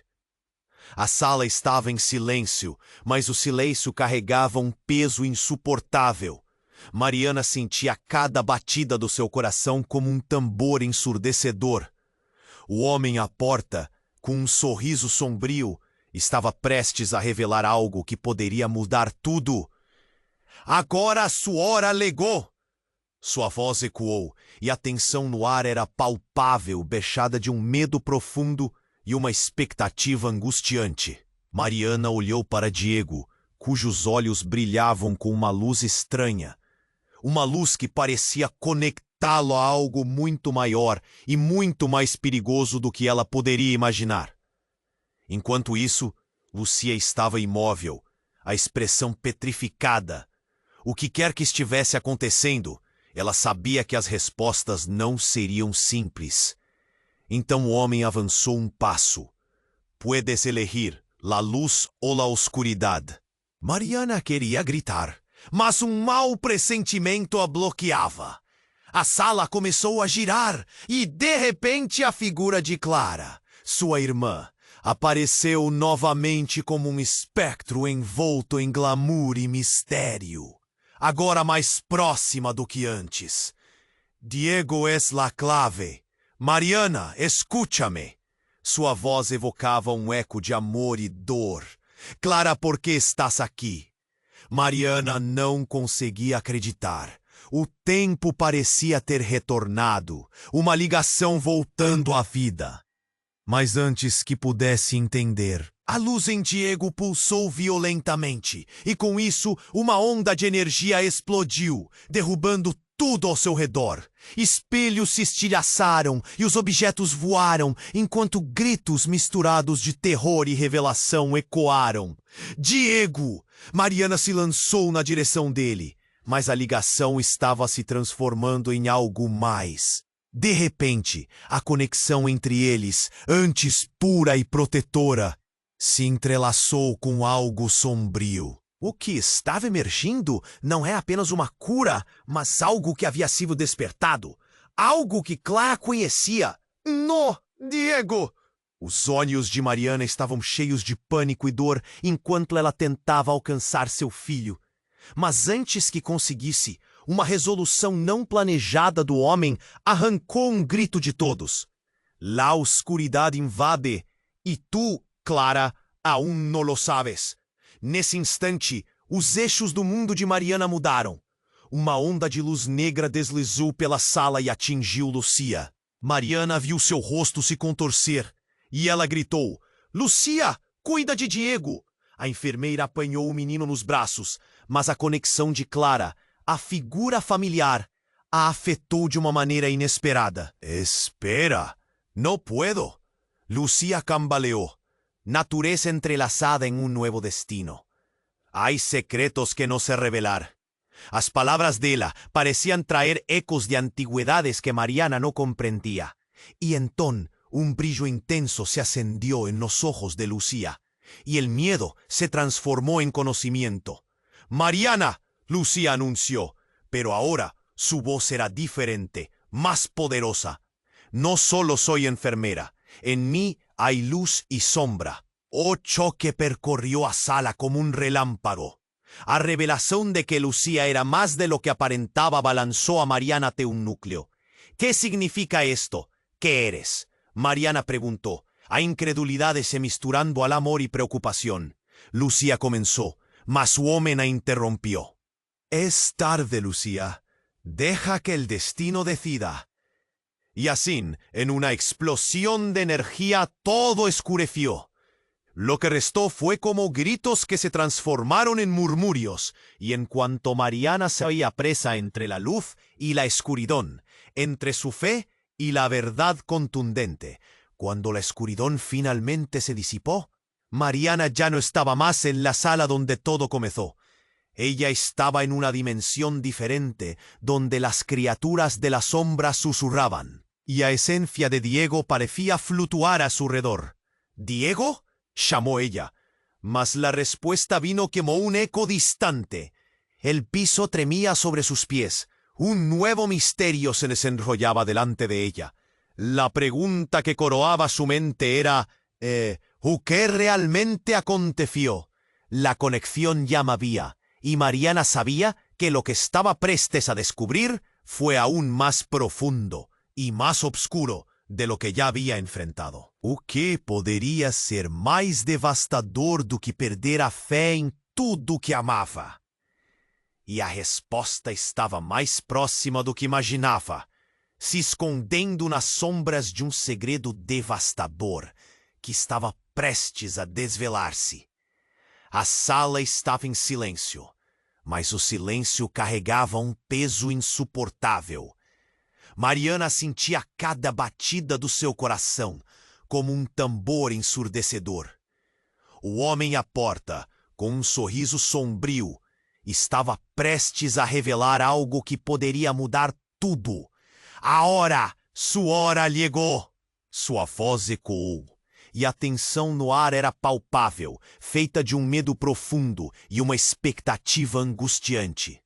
A sala estava em silêncio, mas o silêncio carregava um peso insuportável. Mariana sentia cada batida do seu coração como um tambor ensurdecedor. O homem à porta, com um sorriso sombrio, estava prestes a revelar algo que poderia mudar tudo. "Agora a sua hora legou!" Sua voz ecoou, e a tensão no ar era palpável, bechada de um medo profundo e uma expectativa angustiante. Mariana olhou para Diego, cujos olhos brilhavam com uma luz estranha. Uma luz que parecia conectá-lo a algo muito maior e muito mais perigoso do que ela poderia imaginar. Enquanto isso, Lucia estava imóvel, a expressão petrificada. O que quer que estivesse acontecendo, ela sabia que as respostas não seriam simples. Então o homem avançou um passo. "Puedes elegir la luz ou la oscuridad." Mariana queria gritar, mas um mau pressentimento a bloqueava. A sala começou a girar e, de repente, a figura de Clara, sua irmã, apareceu novamente como um espectro envolto em glamour e mistério. Agora mais próxima do que antes. "Diego es la clave. Mariana, escúchame." Sua voz evocava um eco de amor e dor. "Clara, por que estás aqui?" Mariana não conseguia acreditar. O tempo parecia ter retornado, uma ligação voltando à vida. Mas antes que pudesse entender, a luz em Diego pulsou violentamente, e com isso uma onda de energia explodiu, derrubando tudo ao seu redor. Espelhos se estilhaçaram e os objetos voaram, enquanto gritos misturados de terror e revelação ecoaram. "Diego!" Mariana se lançou na direção dele, mas a ligação estava se transformando em algo mais. De repente, a conexão entre eles, antes pura e protetora, se entrelaçou com algo sombrio. O que estava emergindo não é apenas uma cura, mas algo que havia sido despertado. Algo que Clara conhecia. "No, Diego!" Os olhos de Mariana estavam cheios de pânico e dor enquanto ela tentava alcançar seu filho. Mas antes que conseguisse, uma resolução não planejada do homem arrancou um grito de todos. "La oscuridad invade, e tu, Clara, aún no lo sabes." Nesse instante, os eixos do mundo de Mariana mudaram. Uma onda de luz negra deslizou pela sala e atingiu Lucia. Mariana viu seu rosto se contorcer, e ela gritou, "Lucia, cuida de Diego!" A enfermeira apanhou o menino nos braços, mas a conexão de Clara, a figura familiar, a afetou de uma maneira inesperada. Espera, no puedo. Lucía cambaleó, naturaleza entrelazada en un nuevo destino. Hay secretos que no sé revelar. As palabras de ella parecían traer ecos de antigüedades que Mariana no comprendía. Y entonces un brillo intenso se ascendió en los ojos de Lucía, y el miedo se transformó en conocimiento. «Mariana», Lucía anunció, pero ahora su voz era diferente, más poderosa. «No solo soy enfermera, en mí hay luz y sombra». Oh choque percorrió a sala como un relámpago. A revelación de que Lucía era más de lo que aparentaba balanzó a Mariana ante un núcleo. «¿Qué significa esto? ¿Qué eres?», Mariana preguntó, a incredulidad se misturando al amor y preocupación. Lucía comenzó, mas su hombre la interrumpió. «Es tarde, Lucía. Deja que el destino decida». Y así, en una explosión de energía, todo escureció. Lo que restó fue como gritos que se transformaron en murmurios, y en cuanto Mariana se oía presa entre la luz y la escuridad, entre su fe y la verdad contundente, cuando la escuridad finalmente se disipó, Mariana ya no estaba más en la sala donde todo comenzó. Ella estaba en una dimensión diferente, donde las criaturas de la sombra susurraban, y la esencia de Diego parecía fluctuar a su alrededor. «¿Diego?», llamó ella, mas la respuesta vino como un eco distante. El piso tremía sobre sus pies. Un nuevo misterio se desenrollaba delante de ella. La pregunta que coroaba su mente era, ¿qué realmente aconteció? La conexión ya movía, y Mariana sabía que lo que estaba prestes a descubrir fue aún más profundo y más obscuro de lo que ya había enfrentado. ¿O qué poderia ser mais devastador do que perder a fé em tudo que amava? E a resposta estava mais próxima do que imaginava, se escondendo nas sombras de um segredo devastador que estava prestes a desvelar-se. A sala estava em silêncio, mas o silêncio carregava um peso insuportável. Mariana sentia cada batida do seu coração como um tambor ensurdecedor. O homem à porta, com um sorriso sombrio, estava prestes a revelar algo que poderia mudar tudo. «Ahora su hora llegó!» Sua voz ecoou, e a tensão no ar era palpável, feita de um medo profundo e uma expectativa angustiante.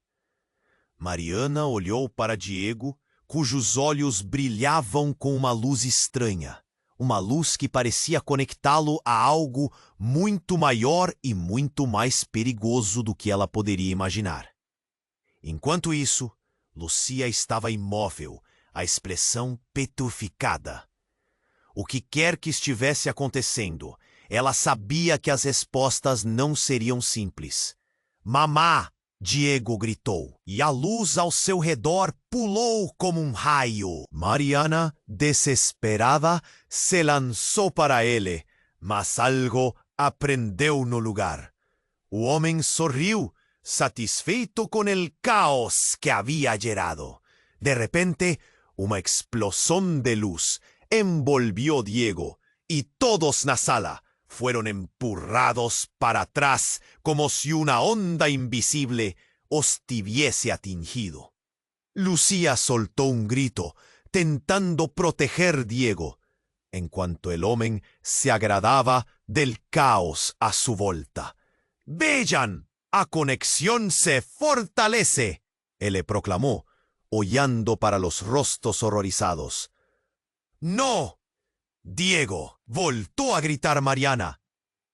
Mariana olhou para Diego, cujos olhos brilhavam com uma luz estranha, uma luz que parecia conectá-lo a algo muito maior e muito mais perigoso do que ela poderia imaginar. Enquanto isso, Lucía estava imóvel, a expressão petrificada. O que quer que estivesse acontecendo, ela sabia que as respostas não seriam simples. «Mamá!», Diego gritou, e a luz ao seu redor pulou como um raio. Mariana, desesperada, se lançou para ele, mas algo aprendeu no lugar. O homem sorriu, satisfeito com el caos que había gerado. De repente, uma explosão de luz envolvió Diego, y todos na sala fueron empurrados para atrás como si una onda invisible os hubiese atingido. Lucía soltó un grito, tentando proteger Diego, en cuanto el hombre se agradaba del caos a su volta. «¡Vean! A conexión se fortalece», él le proclamó, hollando para los rostros horrorizados. «¡No!», Diego, voltó a gritar Mariana,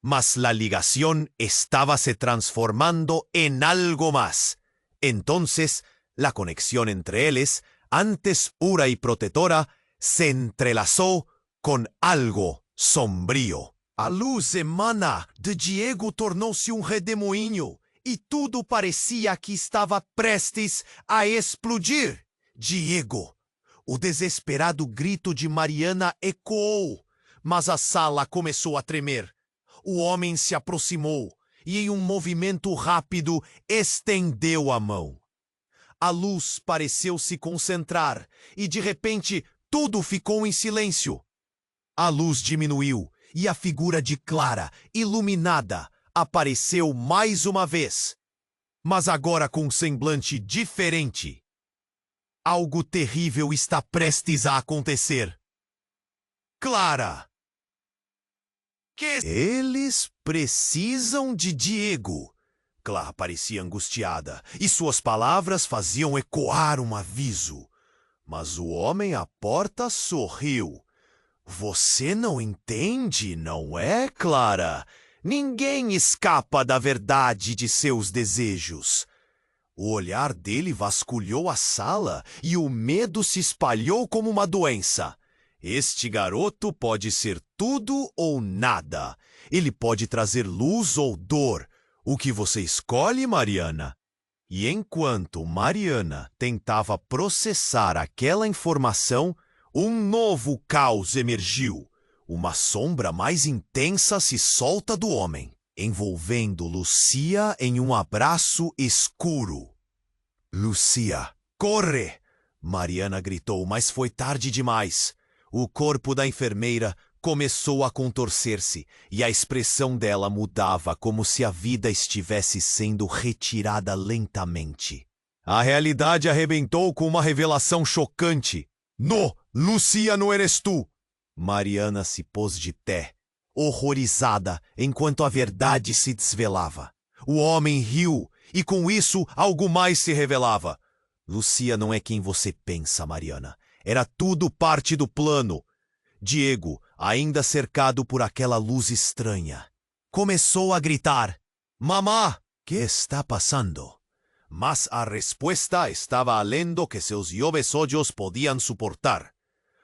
mas la ligación estaba se transformando en algo más. Entonces, la conexión entre ellos, antes pura y protectora, se entrelazó con algo sombrío. A luz emana de Diego tornou-se um redemoinho, e tudo parecia que estava prestes a explodir. «Diego!», o desesperado grito de Mariana ecoou, mas a sala começou a tremer. O homem se aproximou e, em um movimento rápido, estendeu a mão. A luz pareceu se concentrar e, de repente, tudo ficou em silêncio. A luz diminuiu e a figura de Clara, iluminada, apareceu mais uma vez, mas agora com um semblante diferente. Algo terrível está prestes a acontecer. Clara! Eles precisam de Diego. Clara parecia angustiada, e suas palavras faziam ecoar um aviso. Mas o homem à porta sorriu. Você não entende, não é, Clara? Ninguém escapa da verdade de seus desejos. O olhar dele vasculhou a sala e o medo se espalhou como uma doença. Este garoto pode ser tudo ou nada. Ele pode trazer luz ou dor. O que você escolhe, Mariana? E enquanto Mariana tentava processar aquela informação, um novo caos emergiu. Uma sombra mais intensa se solta do homem, envolvendo Lucia em um abraço escuro. Lucia, corre! Mariana gritou, mas foi tarde demais. O corpo da enfermeira começou a contorcer-se e a expressão dela mudava como se a vida estivesse sendo retirada lentamente. A realidade arrebentou com uma revelação chocante. No, Lucia, não eres tu! Mariana se pôs de pé, horrorizada, enquanto a verdade se desvelava. O homem riu, e com isso algo mais se revelava. Lucia não é quem você pensa, Mariana. Era tudo parte do plano. Diego, ainda cercado por aquela luz estranha, começou a gritar: Mamá, que está passando? Mas a resposta estava além do que seus jovens olhos podiam suportar.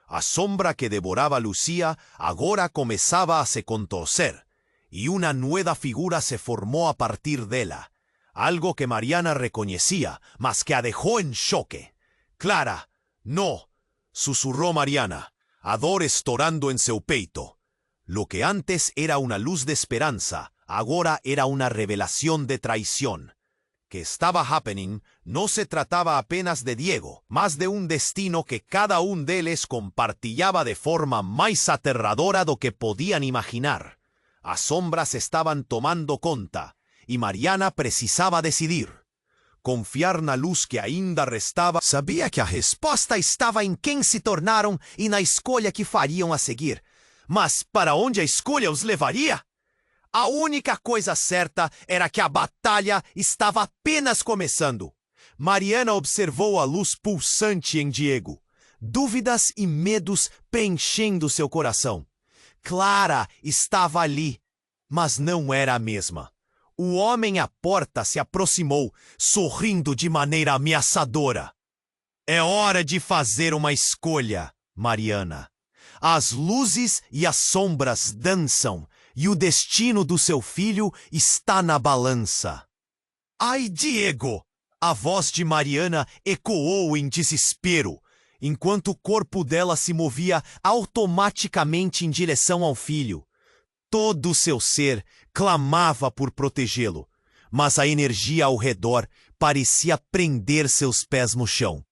A sombra que devorava Lucia agora começava a se contorcer, y una nueva figura se formó a partir dela. Algo que Mariana reconocía, mas que a dejó en choque. Clara, no, susurró Mariana, a dor estourando en seu peito. Lo que antes era una luz de esperanza, agora era una revelación de traición. Que estaba happening no se trataba apenas de Diego, mas de un destino que cada un deles compartillaba de forma mais aterradora do que podían imaginar. As sombras estaban tomando conta, e Mariana precisava decidir. Confiar na luz que ainda restava. Sabia que a resposta estava em quem se tornaram e na escolha que fariam a seguir. Mas para onde a escolha os levaria? A única coisa certa era que a batalha estava apenas começando. Mariana observou a luz pulsante em Diego. Dúvidas e medos preenchendo seu coração. Clara estava ali, mas não era a mesma. O homem à porta se aproximou, sorrindo de maneira ameaçadora. É hora de fazer uma escolha, Mariana. As luzes e as sombras dançam, e o destino do seu filho está na balança. Ai, Diego! A voz de Mariana ecoou em desespero, enquanto o corpo dela se movia automaticamente em direção ao filho. Todo o seu ser clamava por protegê-lo, mas a energia ao redor parecia prender seus pés no chão.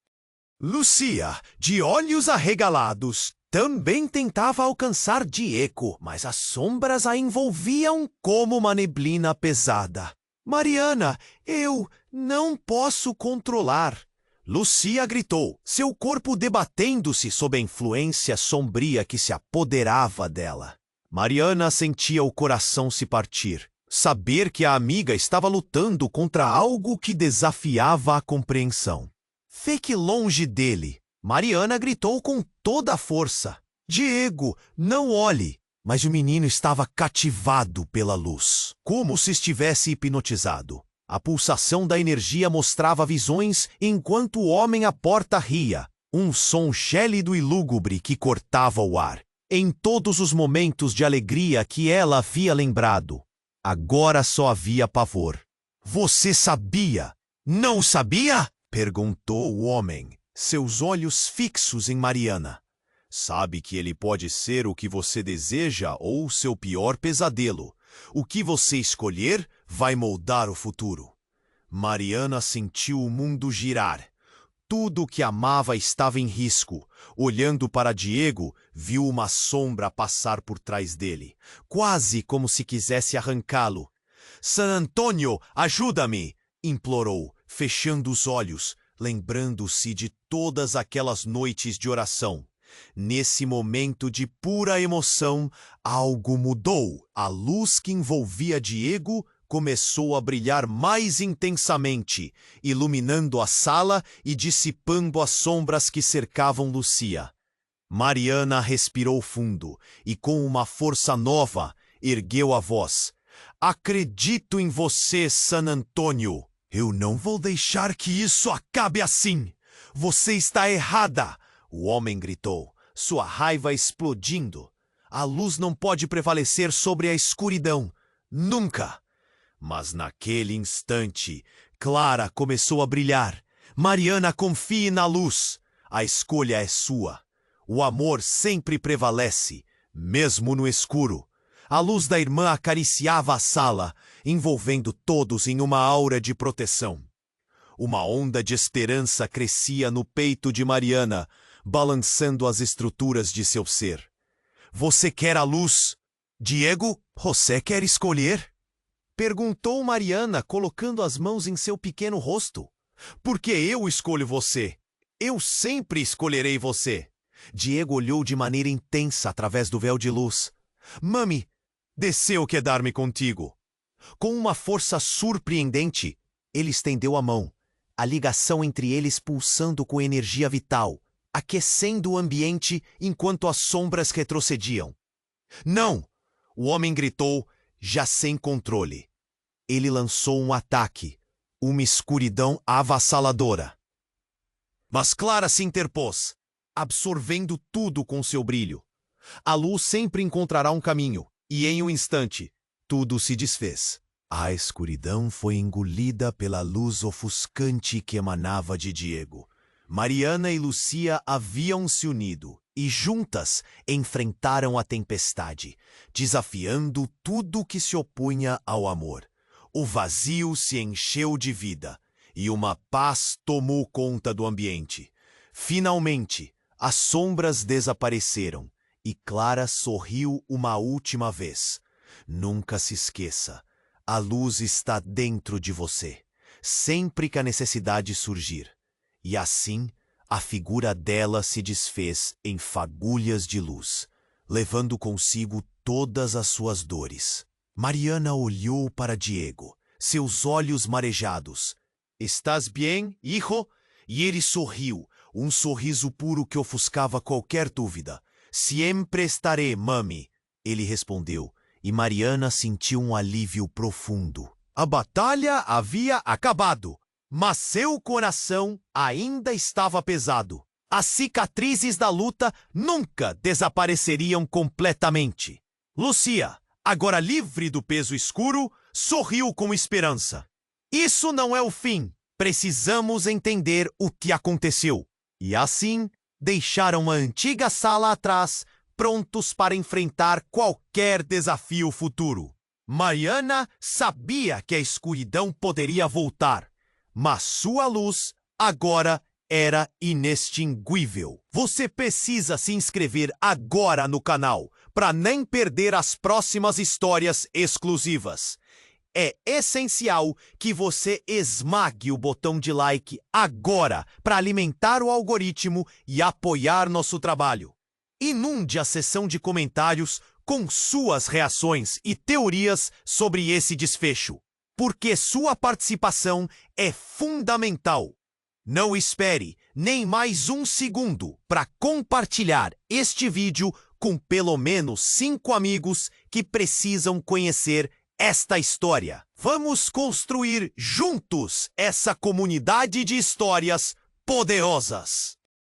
Lucia, de olhos arregalados, também tentava alcançar Diego, mas as sombras a envolviam como uma neblina pesada. Mariana, eu não posso controlar. Lucia gritou, seu corpo debatendo-se sob a influência sombria que se apoderava dela. Mariana sentia o coração se partir. Saber que a amiga estava lutando contra algo que desafiava a compreensão. Fique longe dele. Mariana gritou com toda a força. Diego, não olhe! Mas o menino estava cativado pela luz, como se estivesse hipnotizado. A pulsação da energia mostrava visões enquanto o homem à porta ria. Um som gélido e lúgubre que cortava o ar. Em todos os momentos de alegria que ela havia lembrado, agora só havia pavor. Você sabia? Não sabia? Perguntou o homem, seus olhos fixos em Mariana. Sabe que ele pode ser o que você deseja ou o seu pior pesadelo. O que você escolher vai moldar o futuro. Mariana sentiu o mundo girar. tudo que amava estava em risco. Olhando para Diego, viu uma sombra passar por trás dele, quase como se quisesse arrancá-lo. San Antônio, ajuda-me! Implorou, fechando os olhos, lembrando-se de todas aquelas noites de oração. Nesse momento de pura emoção, algo mudou. A luz que envolvia Diego começou a brilhar mais intensamente, iluminando a sala e dissipando as sombras que cercavam Lucia. Mariana respirou fundo e, com uma força nova, ergueu a voz. Acredito em você, San Antônio. Eu não vou deixar que isso acabe assim. Você está errada. O homem gritou, sua raiva explodindo. A luz não pode prevalecer sobre a escuridão. Nunca. Mas naquele instante, Clara começou a brilhar. Mariana, confie na luz. A escolha é sua. O amor sempre prevalece, mesmo no escuro. A luz da irmã acariciava a sala, envolvendo todos em uma aura de proteção. Uma onda de esperança crescia no peito de Mariana, balançando as estruturas de seu ser. Você quer a luz? Diego, você quer escolher? Perguntou Mariana, colocando as mãos em seu pequeno rosto. Por que eu escolho você? Eu sempre escolherei você. Diego olhou de maneira intensa através do véu de luz. Mami, desceu quedar-me contigo. Com uma força surpreendente, ele estendeu a mão, a ligação entre eles pulsando com energia vital, aquecendo o ambiente enquanto as sombras retrocediam. Não! O homem gritou, já sem controle. Ele lançou um ataque, uma escuridão avassaladora. Mas Clara se interpôs, absorvendo tudo com seu brilho. A luz sempre encontrará um caminho, e em um instante, tudo se desfez. A escuridão foi engolida pela luz ofuscante que emanava de Diego. Mariana e Lucia haviam se unido e juntas enfrentaram a tempestade, desafiando tudo que se opunha ao amor. O vazio se encheu de vida e uma paz tomou conta do ambiente. Finalmente, as sombras desapareceram e Clara sorriu uma última vez. Nunca se esqueça, a luz está dentro de você, sempre que a necessidade surgir. E assim, a figura dela se desfez em fagulhas de luz, levando consigo todas as suas dores. Mariana olhou para Diego, seus olhos marejados. Estás bem, hijo? E ele sorriu, um sorriso puro que ofuscava qualquer dúvida. Sempre estarei, mami, ele respondeu, e Mariana sentiu um alívio profundo. A batalha havia acabado, mas seu coração ainda estava pesado. As cicatrizes da luta nunca desapareceriam completamente. Lucia, agora livre do peso escuro, sorriu com esperança. Isso não é o fim. Precisamos entender o que aconteceu. E assim, deixaram a antiga sala atrás, prontos para enfrentar qualquer desafio futuro. Mariana sabia que a escuridão poderia voltar, mas sua luz agora era inextinguível. Você precisa se inscrever agora no canal para nem perder as próximas histórias exclusivas. É essencial que você esmague o botão de like agora para alimentar o algoritmo e apoiar nosso trabalho. Inunde a seção de comentários com suas reações e teorias sobre esse desfecho, porque sua participação é fundamental. Não espere nem mais um segundo para compartilhar este vídeo com pelo menos 5 amigos que precisam conhecer esta história. Vamos construir juntos essa comunidade de histórias poderosas.